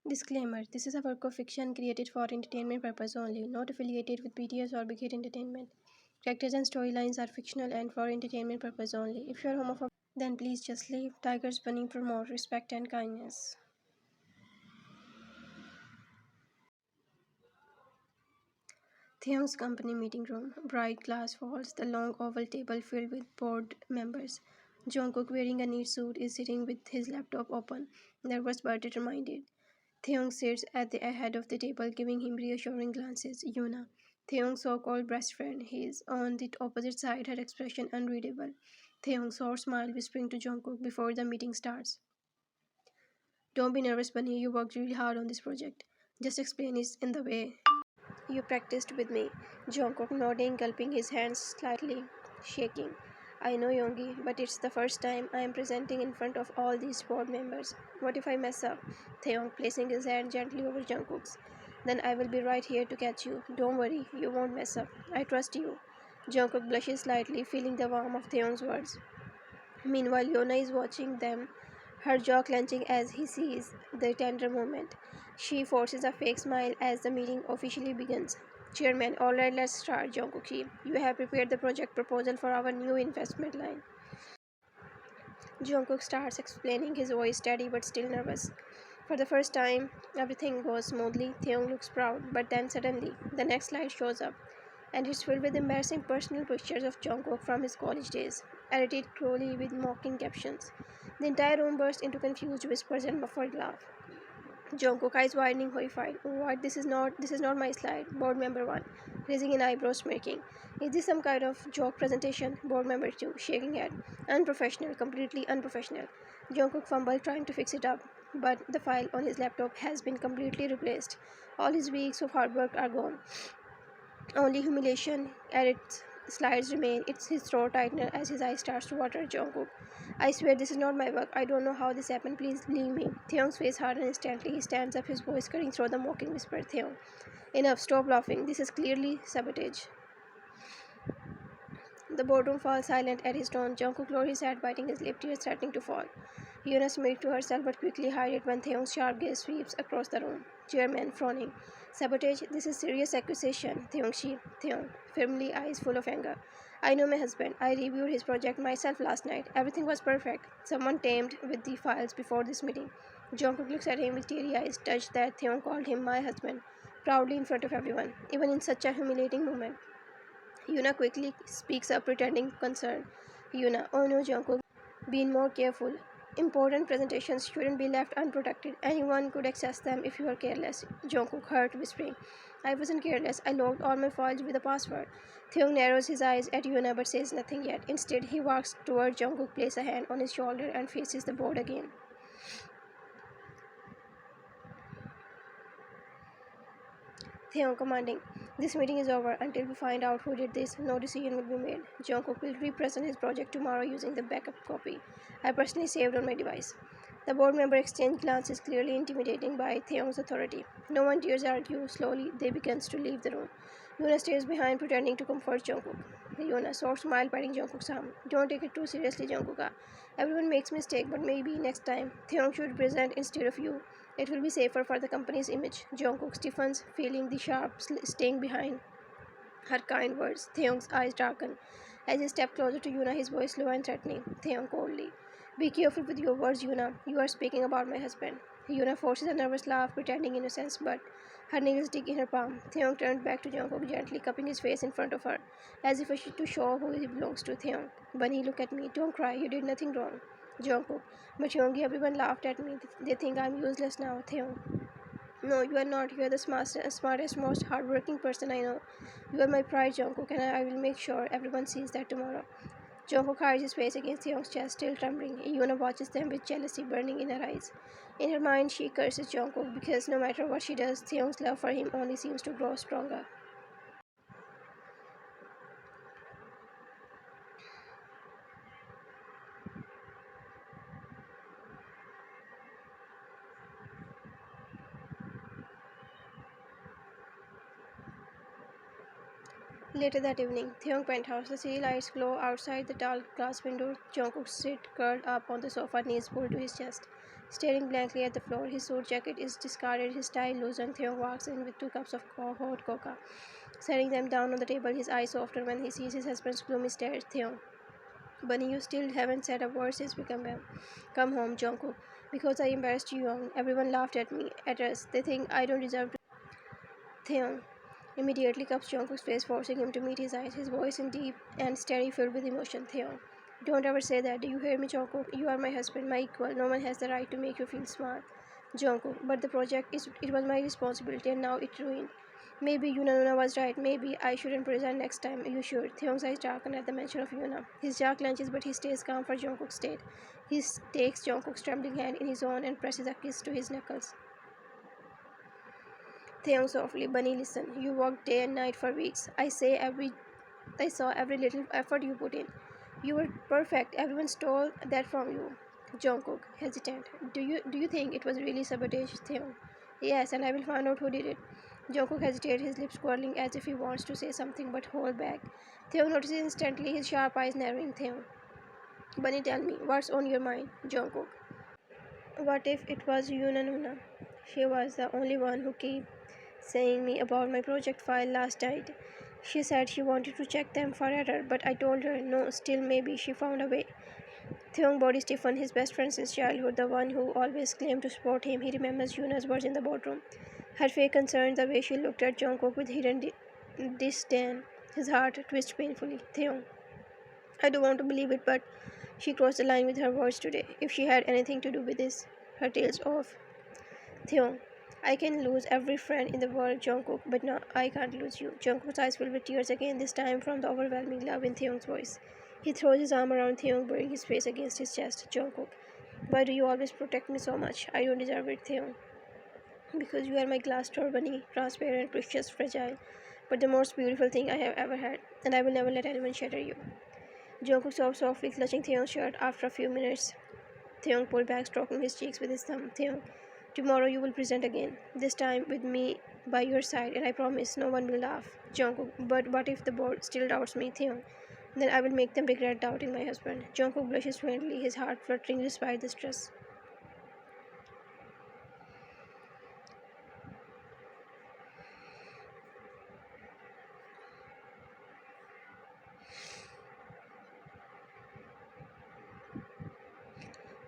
Disclaimer: this is a work of fiction created for entertainment purpose only, not affiliated with BTS or Big Hit Entertainment. Characters and storylines are fictional and for entertainment purpose only. If you are homophobic, then please just leave. Tigers Bunny promote respect and kindness. Taehyung's company meeting room. Bright glass walls, the long oval table filled with board members. Jungkook, wearing a neat suit, is sitting with his laptop open, nervous but determined. Taehyung sits at the head of the table, giving him reassuring glances. Yuna, Taehyung's so-called best friend, is on the opposite side, her expression unreadable. Taehyung short smile, whispering to Jungkook before the meeting starts. Don't be nervous, Bunny. You worked really hard on this project. Just explain it in the way you practiced with me. Jungkook nodding, gulping, his hands slightly shaking. I know, Yongi, but it's the first time I am presenting in front of all these board members. What if I mess up? Taehyung placing his hand gently over Jungkook's. Then I will be right here to catch you. Don't worry, you won't mess up. I trust you. Jungkook blushes slightly, feeling the warmth of Taehyung's words. Meanwhile, Yona is watching them, her jaw clenching as he sees the tender moment. She forces a fake smile as the meeting officially begins. Chairman, alright, let's start. Jungkook, you have prepared the project proposal for our new investment line. Jungkook starts explaining, his voice steady but still nervous. For the first time, everything goes smoothly. Taehyung looks proud, but then suddenly, the next slide shows up, and it's filled with embarrassing personal pictures of Jungkook from his college days, edited cruelly with mocking captions. The entire room burst into confused whispers and muffled laugh. Jungkook, eyes widening, horrified. What? This is not my slide. Board member 1, raising an eyebrow, smirking. Is this some kind of joke presentation? Board member 2, shaking head. Unprofessional, completely unprofessional. Jungkook fumbled, trying to fix it up, but the file on his laptop has been completely replaced. All his weeks of hard work are gone. Only humiliation at its slides remain. It's his throat tightener as his eye starts to water. Jungkook, I swear this is not my work. I don't know how this happened. Please leave me. Taehyung's face hardens instantly. He stands up, his voice cutting through the mocking whisper. Taehyung, enough. Stop laughing. This is clearly sabotage. The boardroom falls silent at his tone. Jungkook lowered his head, biting his lip, tears threatening to fall. Yuna smirked to herself but quickly hid it when Taehyung's sharp gaze sweeps across the room. Chairman, frowning. Sabotage, this is serious accusation. Taehyung, firmly, eyes full of anger. I know my husband. I reviewed his project myself last night. Everything was perfect. Someone tamed with the files before this meeting. Jungkook looks at him with teary eyes, touched that Taehyung called him my husband, proudly in front of everyone, even in such a humiliating moment. Yuna quickly speaks up, pretending concern. Yuna, oh no, Jungkook, being more careful. Important presentations shouldn't be left unprotected. Anyone could access them if you are careless. Jungkook hurt, whispering. I wasn't careless. I logged all my files with a password. Taehyung narrows his eyes at Yuna but says nothing yet. Instead, he walks toward Jungkook, places a hand on his shoulder, and faces the board again. Taehyung commanding, this meeting is over. Until we find out who did this, no decision will be made. Jungkook will represent his project tomorrow using the backup copy I personally saved on my device. The board member exchange glances, clearly intimidating by Taehyung's authority. No one dares argue. Slowly, they begin to leave the room. Yuna stays behind, pretending to comfort Jungkook. Yuna, soft smile, patting Jungkook's arm. Don't take it too seriously, Jungkook. Everyone makes mistakes, but maybe next time Taehyung should present instead of you. It will be safer for the company's image. Jungkook stiffens, feeling the sharp sting behind her kind words. Taehyung's eyes darken. As he steps closer to Yuna, his voice low and threatening. Taehyung coldly. Be careful with your words, Yuna. You are speaking about my husband. Yuna forces a nervous laugh, pretending innocence, but her nails dig in her palm. Taehyung turned back to Jungkook, gently cupping his face in front of her, as if to show who he belongs to. Taehyung, Bunny, look at me. Don't cry. You did nothing wrong. Jungkook, but Yoongi, everyone laughed at me. They think I'm useless now. Taehyung, no, you are not. You are the smartest, most hardworking person I know. You are my pride, Jungkook, and I will make sure everyone sees that tomorrow. Jungkook hides his face against Taehyung's chest, still trembling. Yuna watches them with jealousy burning in her eyes. In her mind, she curses Jungkook because no matter what she does, Taehyung's love for him only seems to grow stronger. Later that evening, Taehyung penthouse, the city lights glow outside the tall glass window. Jungkook sits curled up on the sofa, knees pulled to his chest, staring blankly at the floor. His suit jacket is discarded, his tie loosened. Taehyung walks in with 2 cups of hot cocoa, setting them down on the table. His eyes soften when he sees his husband's gloomy stare. Taehyung, Bunny, you still haven't said a word since we come home, Jungkook. Because I embarrassed you young. Everyone laughed at me, at us. They think I don't deserve to. Taehyung immediately cups Jungkook's face, forcing him to meet his eyes, his voice in deep and steady, filled with emotion. Taehyung, don't ever say that. Do you hear me, Jungkook? You are my husband, my equal. No one has the right to make you feel small. Jungkook, but the project it was my responsibility and now it's ruined. Maybe Yuna was right. Maybe I shouldn't present next time. You should. Taehyung's eyes darken at the mention of Yuna. His jaw clenches, but he stays calm for Jungkook's state. He takes Jungkook's trembling hand in his own and presses a kiss to his knuckles. Taehyung softly, Bunny, listen. You worked day and night for weeks. I saw every little effort you put in. You were perfect. Everyone stole that from you. Jungkook, hesitant. Do you think it was really sabotage, Taehyung? Yes, and I will find out who did it. Jungkook hesitates, his lips curling as if he wants to say something but hold back. Taehyung notices instantly, his sharp eyes narrowing. Taehyung, Bunny, tell me, what's on your mind? Jungkook, what if it was Yuna? She was the only one who kept saying me about my project file last night. She said she wanted to check them for error, but I told her no, still maybe she found a way. Theung body stiffened, his best friend since childhood, the one who always claimed to support him. He remembers Yuna's words in the boardroom. Her face concerned, the way she looked at Jungkook with hidden disdain. His heart twisted painfully. Theung, I don't want to believe it, but she crossed the line with her words today. If she had anything to do with this, her tail's off. Theon, I can lose every friend in the world, Jungkook, but no, I can't lose you. Jungkook's eyes filled with tears again, this time from the overwhelming love in Theon's voice. He throws his arm around Theon, burying his face against his chest. Jungkook, why do you always protect me so much? I don't deserve it, Theon. Because you are my glass door bunny, transparent, precious, fragile, but the most beautiful thing I have ever had, and I will never let anyone shatter you. Jungkook sobbed softly, clutching Theon's shirt. After a few minutes, Theon pulled back, stroking his cheeks with his thumb. Theon, tomorrow you will present again, this time with me by your side, and I promise no one will laugh. Jungkook, but what if the board still doubts me, Theon? Then I will make them regret doubting my husband. Jungkook blushes faintly, his heart fluttering despite the stress.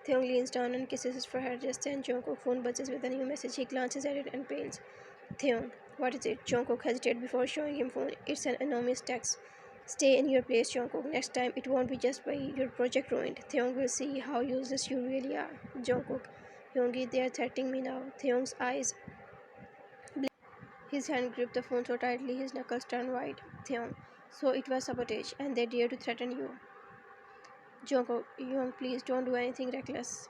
Theon leans down and kisses his forehead. Just then, Jungkook's phone buzzes with a new message. He glances at it and pales. Theon, what is it? Jungkook hesitated before showing him phone. It's an anonymous text. Stay in your place, Jungkook. Next time, it won't be just by your project ruined. Theon will see how useless you really are. Jungkook, Yoongi, they are threatening me now. Theon's eyes blinked. His hand gripped the phone so tightly his knuckles turned white. Theon, so it was sabotage, and they dare to threaten you. Jungkook, Young, please don't do anything reckless.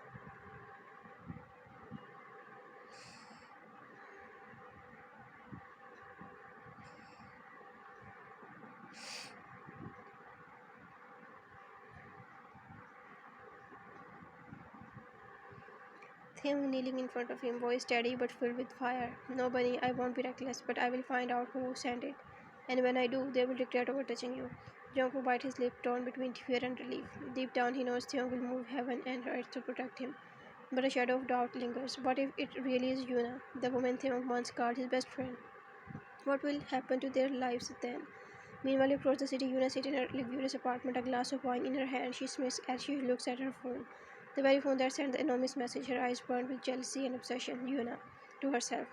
Him kneeling in front of him, voice steady but filled with fire. Nobody, I won't be reckless, but I will find out who sent it. And when I do, they will regret over touching you. Jungkook bite his lip, torn between fear and relief. Deep down, he knows Theon will move heaven and earth to protect him. But a shadow of doubt lingers. What if it really is Yuna, the woman Theon once called his best friend? What will happen to their lives then? Meanwhile, across the city, Yuna sits in her luxurious apartment, a glass of wine in her hand. She smirks as she looks at her phone. The very phone that sent the enormous message, her eyes burned with jealousy and obsession. Yuna, to herself,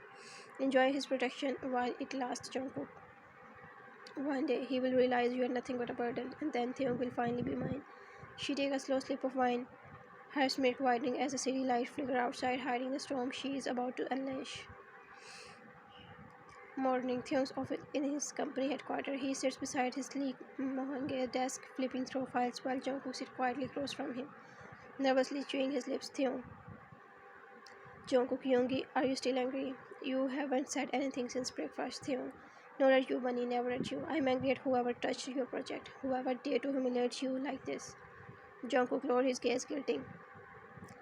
enjoy his protection while it lasts, Jungkook. One day he will realize you are nothing but a burden, and then Theon will finally be mine. She takes a slow sip of wine, her smirk widening as the city lights flicker outside, hiding the storm she is about to unleash. Morning, Theon's office in his company headquarters. He sits beside his sleek mahogany desk, flipping through files while Jungkook sits quietly across from him, nervously chewing his lips. Theon, Jungkook, Yoongi, are you still angry? You haven't said anything since breakfast, Theon. Not at you, Bunny, never at you. I'm angry at whoever touched your project, whoever dared to humiliate you like this. Jungkook lowered his gaze, guilting.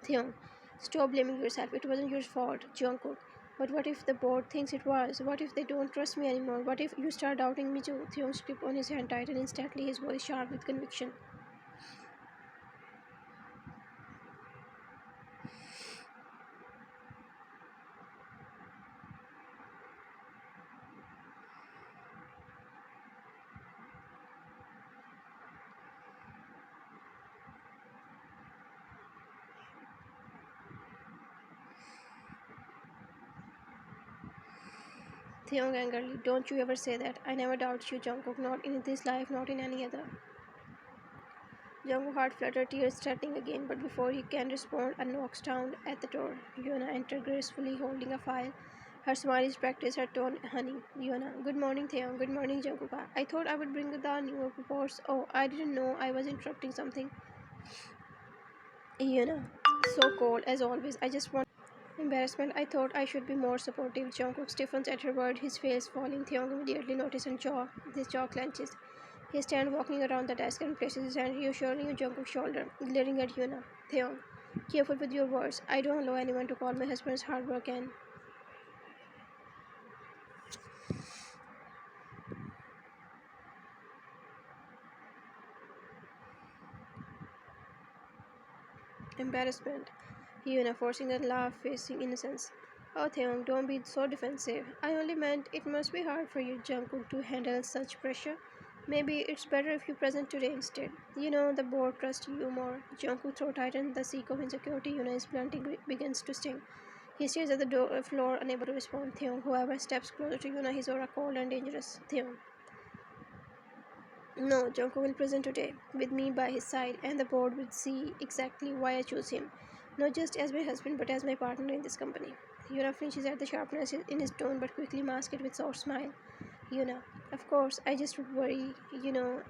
Theon, stop blaming yourself. It wasn't your fault, Jungkook. But what if the board thinks it was? What if they don't trust me anymore? What if you start doubting me too? Theon's grip on his hand tightened instantly, his voice sharp with conviction. Theon angrily, don't you ever say that. I never doubt you, Jungkook, not in this life, not in any other. Jungkook's heart fluttered, tears threatening again, but before he can respond, a knock sounded at the door. Yuna entered gracefully, holding a file. Her smile is practice, her tone honey. Yuna, good morning, Theon. Good morning, Jungkook. I thought I would bring the new reports. Oh, I didn't know I was interrupting something. Yuna, so cold as always. I just want embarrassment. I thought I should be more supportive. Jungkook stiffens at her word, his face falling. Theon immediately notices his jaw clenches. He stands walking around the desk and places his hand reassuringly on Jungkook's shoulder, glaring at Yuna. Theon, careful with your words. I don't allow anyone to call my husband's hard work and embarrassment. Yuna forcing a laugh, facing innocence. Oh, Theon, don't be so defensive. I only meant it must be hard for you, Jungkook, to handle such pressure. Maybe it's better if you present today instead. You know, the board trusts you more. Jungkook throat tightened, the seek of insecurity Yuna's planting begins to sting. He stares at the floor, unable to respond. Theon, whoever steps closer to Yuna, his aura cold and dangerous. Theon. No, Jungkook will present today, with me by his side, and the board will see exactly why I choose him. Not just as my husband, but as my partner in this company. Yuna flinches at the sharpness in his tone, but quickly masks it with soft smile. Yuna, of course, I just worry,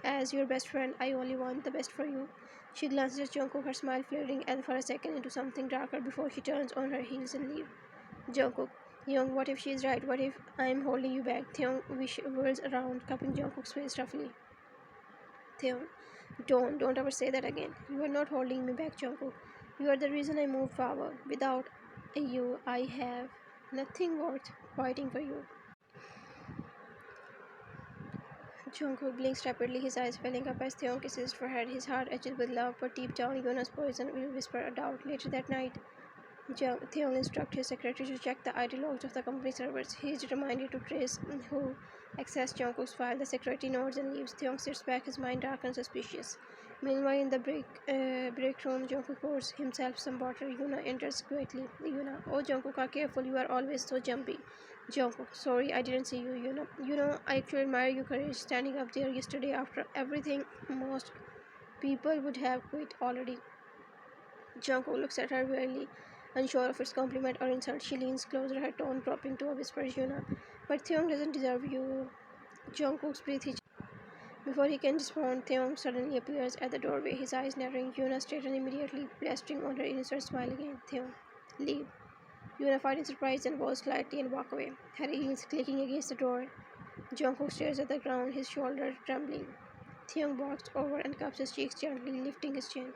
as your best friend, I only want the best for you. She glances at Jungkook, her smile flaring and for a second into something darker before she turns on her heels and leaves. Jungkook, Young, what if she's right? What if I'm holding you back? Theon whirls around, cupping Jungkook's face roughly. Theon, don't ever say that again. You are not holding me back, Jungkook. You are the reason I moved forward. Without you, I have nothing worth fighting for you. Jungkook blinks rapidly, his eyes filling up as Theon kisses his forehead. His heart etches with love, but deep down, Yona's poison will whisper a doubt. Later that night, Theon instructs his secretary to check the ID logs of the company servers. He is reminded to trace who accessed Jungkook's file. The secretary nods and leaves. Theon sits back, his mind dark and suspicious. Meanwhile, in the break room, Jungkook pours himself some water. Yuna enters quietly. Yuna, oh Jungkook, careful, you are always so jumpy. Jungkook, sorry, I didn't see you, Yuna. I actually admire your courage standing up there yesterday after everything. Most people would have quit already. Jungkook looks at her wearily, unsure of its compliment or insult. She leans closer, her tone dropping to a whisper, Yuna. But Theon doesn't deserve you. Jungkook's breath hitches. Before he can respond, Theon suddenly appears at the doorway, his eyes narrowing. Yuna straightens immediately, resting on her innocent smile again. Theon, leave. Yuna fighting surprise and walks slightly and walk away, her heels clicking against the door. Jungkook stares at the ground, his shoulders trembling. Theon walks over and cups his cheeks gently, lifting his chin.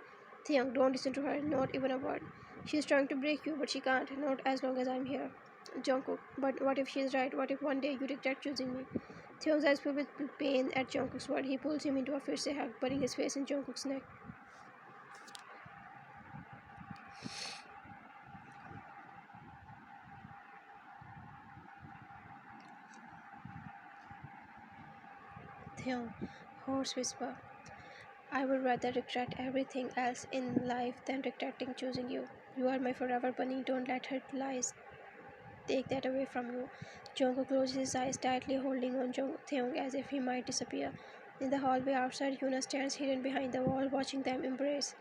Theon, don't listen to her, not even a word. She is trying to break you, but she can't, not as long as I'm here. Jungkook, but what if she is right? What if one day you regret choosing me? Theon's eyes fill with pain at Jungkook's word. He pulls him into a fierce hug, burying his face in Jungkook's neck. Theon, hoarse whisper. I would rather regret everything else in life than regretting choosing you. You are my forever bunny. Don't let her lies take that away from you. Jungkook closes his eyes tightly, holding on Taehyung as if he might disappear. In the hallway outside, Yuna stands hidden behind the wall, watching them embrace.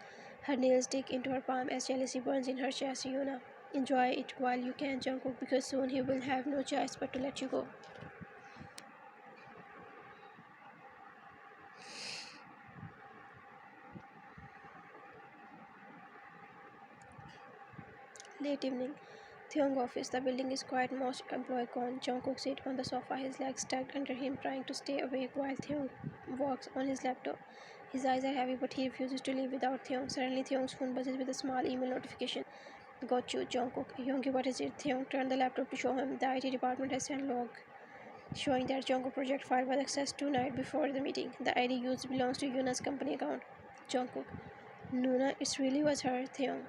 Her nails dig into her palm as jealousy burns in her chest. Yuna, enjoy it while you can, Jungkook, because soon he will have no choice but to let you go. Late evening. Theong office. The building is quiet, most employee gone. Jungkook sits on the sofa, his legs tucked under him, trying to stay awake while Theong works on his laptop. His eyes are heavy, but he refuses to leave without Theong. Suddenly, Theong's phone buzzes with a small email notification. Got you, Jungkook. Yoongi, what is it? Taehyung turned the laptop to show him. The IT department has sent log showing that Jungkook project file was accessed 2 nights before the meeting. The ID used belongs to Yuna's company account. Jungkook. Nuna, it really was her. Taehyung.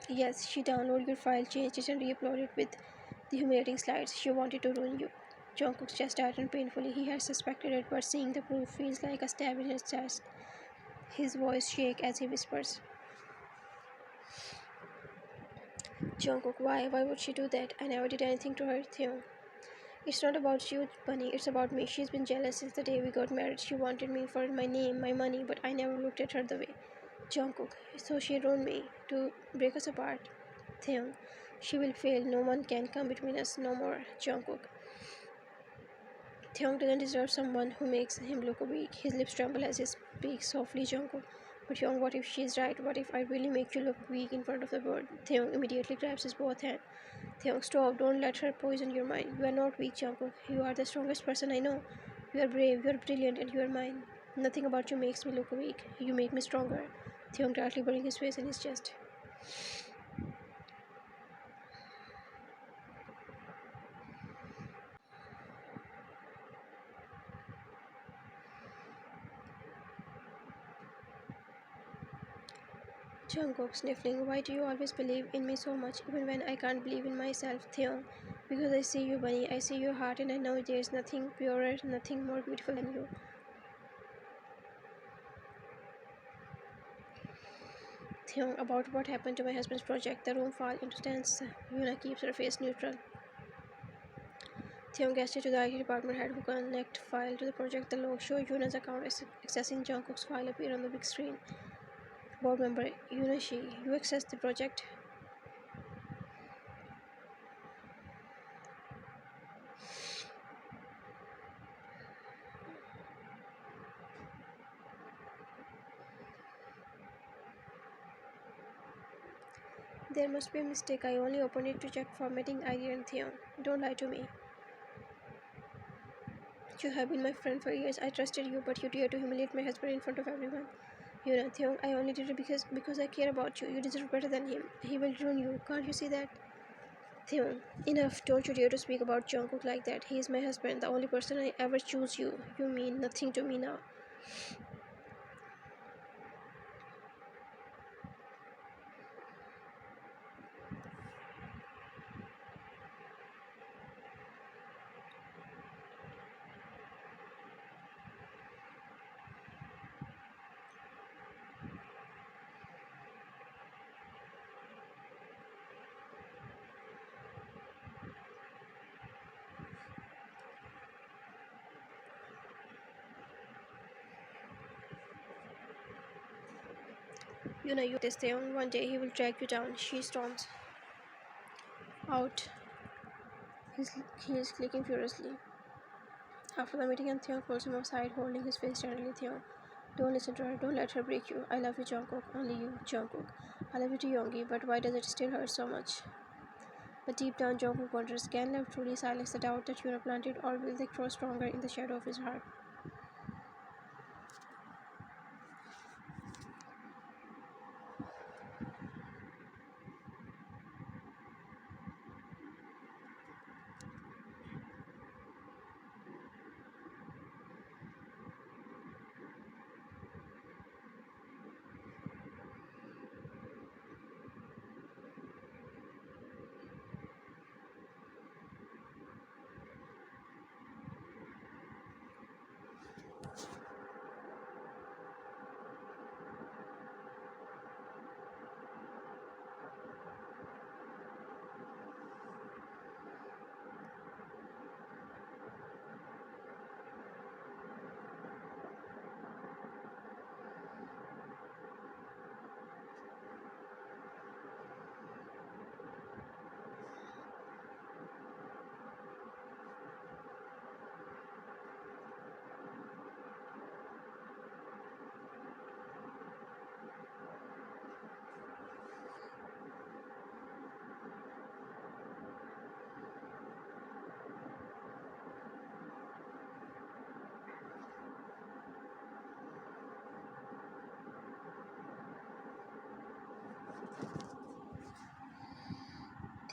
Yes, she downloaded your file, changed it, and re-uploaded it with the humiliating slides. She wanted to ruin you. Jungkook's chest tightened painfully. He had suspected it, but seeing the proof feels like a stab in his chest. His voice shakes as he whispers. Jungkook, why? Why would she do that? I never did anything to her, Taehyung. It's not about you, Bunny. It's about me. She's been jealous since the day we got married. She wanted me for my name, my money, but I never looked at her the way. Jungkook, so she ruined me to break us apart. Taehyung, she will fail. No one can come between us no more. Jungkook, Taehyung doesn't deserve someone who makes him look weak. His lips tremble as he speaks softly. Jungkook, but Hyung, what if she's right? What if I really make you look weak in front of the world? Taehyung immediately grabs his both hands. Taehyung, stop. Don't let her poison your mind. You are not weak, Jungkook. You are the strongest person I know. You are brave, you are brilliant, and you are mine. Nothing about you makes me look weak. You make me stronger. Taehyung tightly burying his face in his chest. Jungkook sniffling, why do you always believe in me so much, even when I can't believe in myself, Taehyung? Because I see you, Bunny. I see your heart, and I know there's nothing purer, nothing more beautiful than you. Taehyung, about what happened to my husband's project. The room falls into tense. Yuna keeps her face neutral. Taehyung gestures to the IT department head who connect file to the project. The log show Yuna's account accessing Jungkook's file appear on the big screen. Board member Yuna, you access the project. There must be a mistake. I only opened it to check formatting. I didn't, Taehyung. Don't lie to me. You have been my friend for years. I trusted you, but you dare to humiliate my husband in front of everyone. Yuna, Taehyung, I only did it because I care about you. You deserve better than him. He will ruin you. Can't you see that? Taehyung, enough. Don't you dare to speak about Jungkook like that. He is my husband, the only person I ever choose you. You mean nothing to me now. Yuna, you this Taehyung. One day he will drag you down. She storms out. He is clicking furiously. After the meeting, and Taehyung pulls him aside, holding his face gently. Taehyung, don't listen to her. Don't let her break you. I love you, Jungkook. Only you, Jungkook. I love you too, Yoongi, but why does it still hurt so much? But deep down, Jungkook wonders, can love truly silence the doubt that Yuna planted, or will they grow stronger in the shadow of his heart?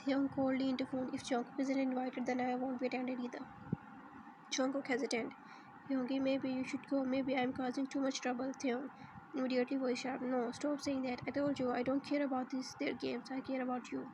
Hyung coldly intervened. If Jungkook isn't invited, then I won't be attended either. Jungkook hesitated. Hyungi, maybe you should go. Maybe I'm causing too much trouble. Taehyung immediately voice sharp. No, stop saying that. I told you I don't care about their games. I care about you.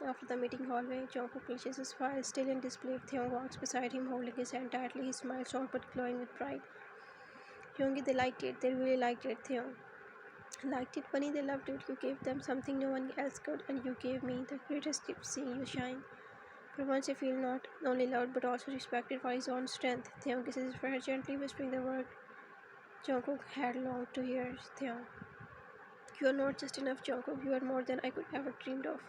After the meeting hallway, Jungkook places his file still in display. Taehyung walks beside him, holding his hand tightly. His smile short but glowing with pride. Yoongi, they liked it. They really liked it. Taehyung liked it, Bunny. They loved it. You gave them something no one else could, and you gave me the greatest gift, seeing you shine. For once, I feel not only loved but also respected for his own strength. Taehyung kisses his forehead gently, whispering the word Jungkook had longed to hear. Taehyung, you are not just enough, Jungkook. You are more than I could ever dreamed of.